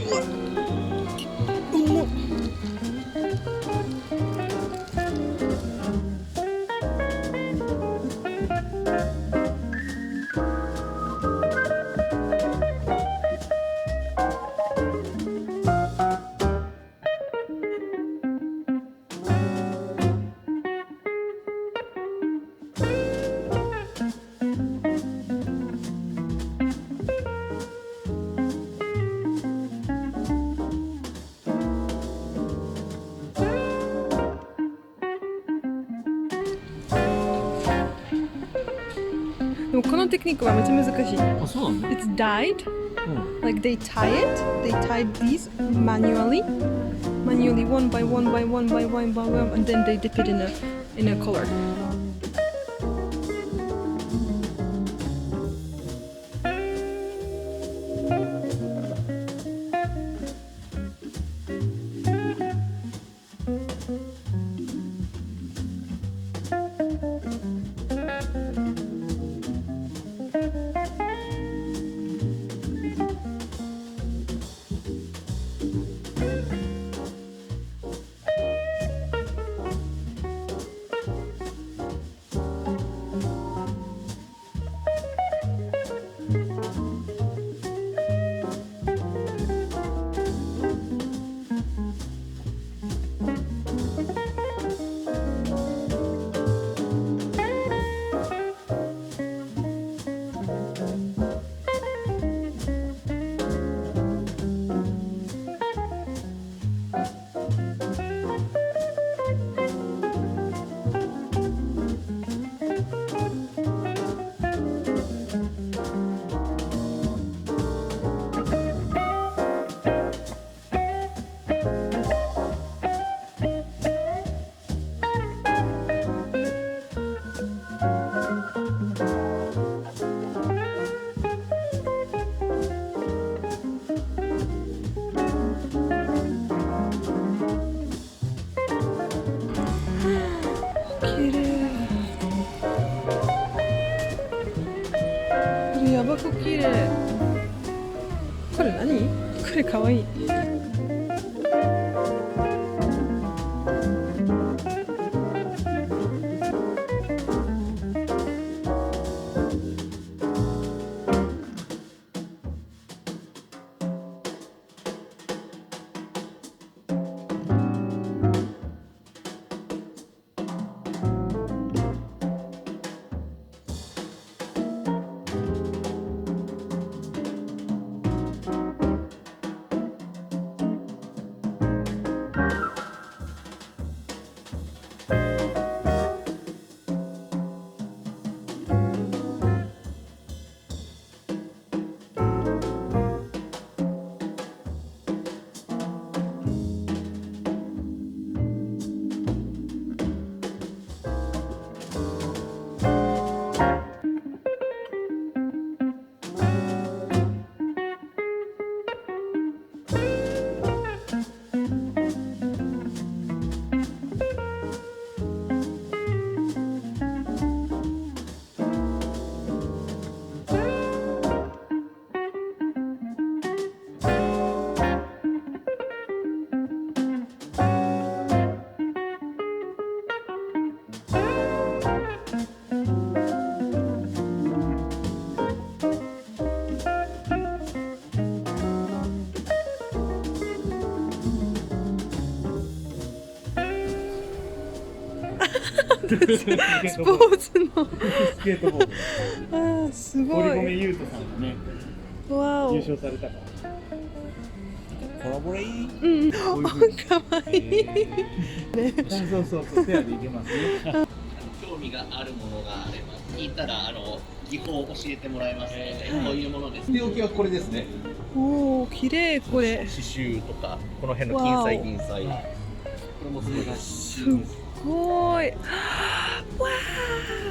重っ。でもこのテクニックはめっちゃ難しい。あ、そうなんだ。 It's dyed. Like they tie it. They tie these manually, one by one by one by one by one, and then they dip it in a color. 綺麗。これやばく綺麗。これ何？これかわいい。スポーツのスケートボード。あーすご堀米い。雄斗さんがね、わお。優勝されたから。コラボレイ。うん。かわいい。そうそうそう、ペアでいけますね。興味があるものがあれば聞いたら技法を教えてもらいますので、こういうものです。手置きはこれですね。おお、綺麗これ。刺繍とかこの辺の金彩銀彩。これもすごいです。すごい。わ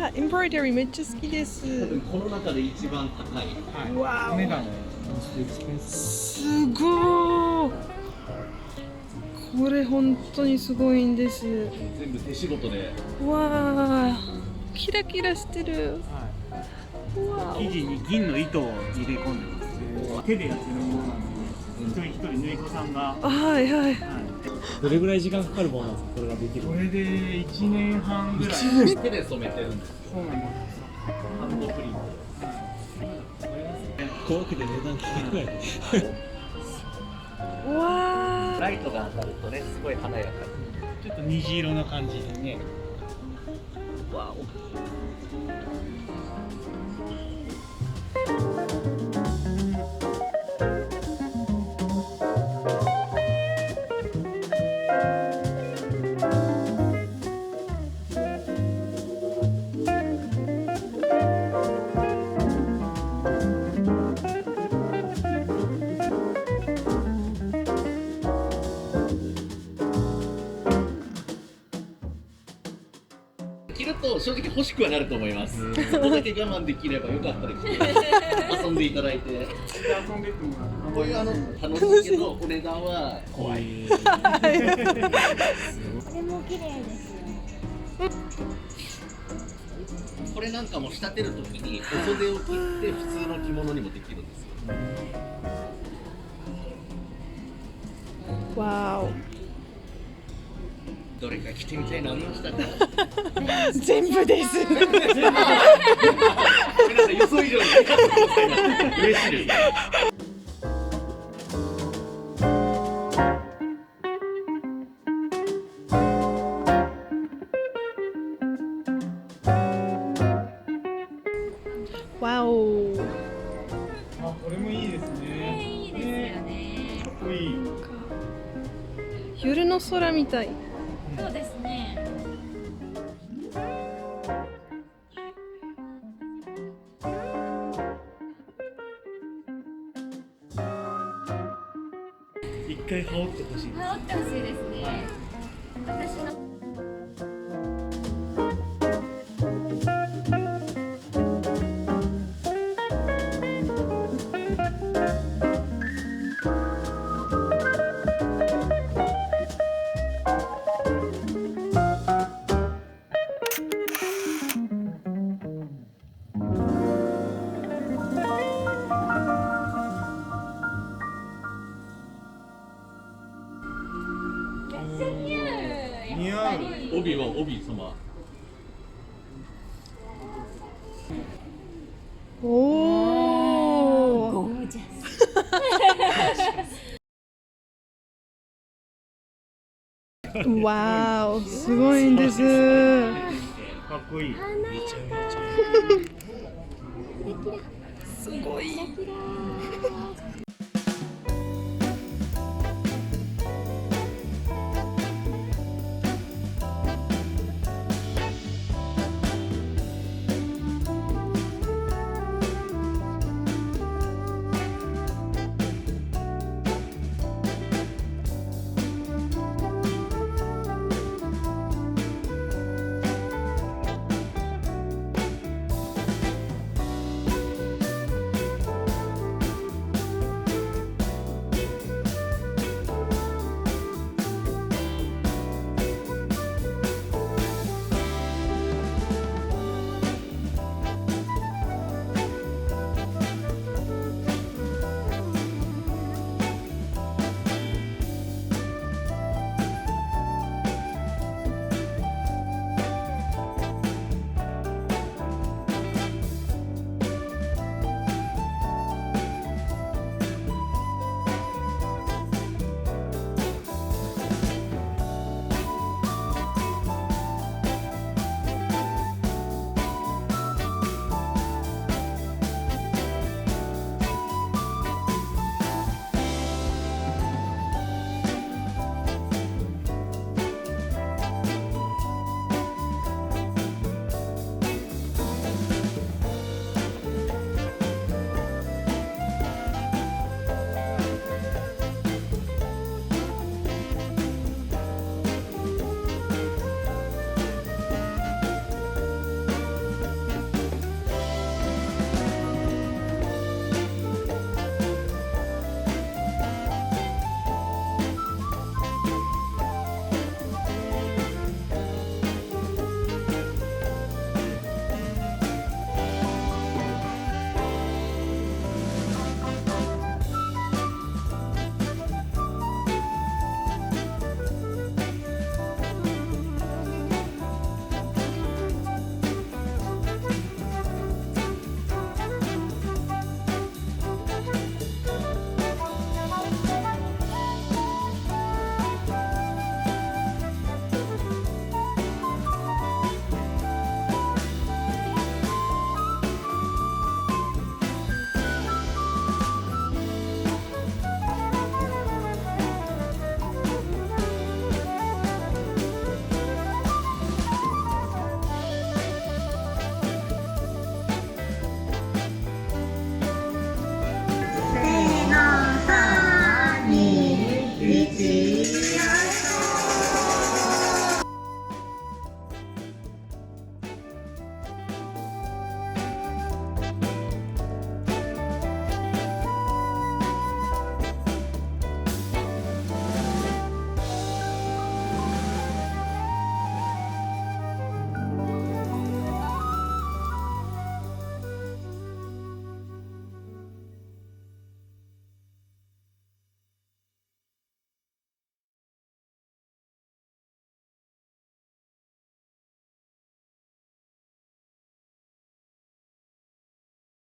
あ、エンブロイダリーめっちゃ好きです。多分この中で一番高い。わお。メガネ。すごい。これ本当にすごいんです。全部手仕事で。わあ、キラキラしてる。わ生地に銀の糸を入れ込んでます。手でやってるものなんで、一人一人縫い子さんが、はいはい。どれぐらい時間かかるものなんですか、これができるこれで1年半ぐらい。手で染めてるんですよ。そうなんです。ハンドプリント。怖くて値段聞けない。わライトが当たるとね、すごい華やかちょっと虹色な感じでね。に。わお。着ると正直欲しくはなると思います。そこだけ我慢できればよかったですけど、遊んでいただいて。遊んでってもらって。こういう楽しいけどお値段は怖い。これも綺麗ですよ。これなんかも仕立てるときにお袖を切って普通の着物にもできるんですよ。ー。わどれか着てみたいのありましたか？お。全部です。ごめんなさい、予想以上に早かったです。嬉しいです。わお。あ、これもいいですね。いいですよね。かっこいい。夜の空みたい。そうですね。一回羽織ってほしい。羽織ってほしいですね。私の似合う。帯は帯様。おお。ゴージャス。わお、すごいんです。かっこいい。めちゃめちゃすごい。キラキラ。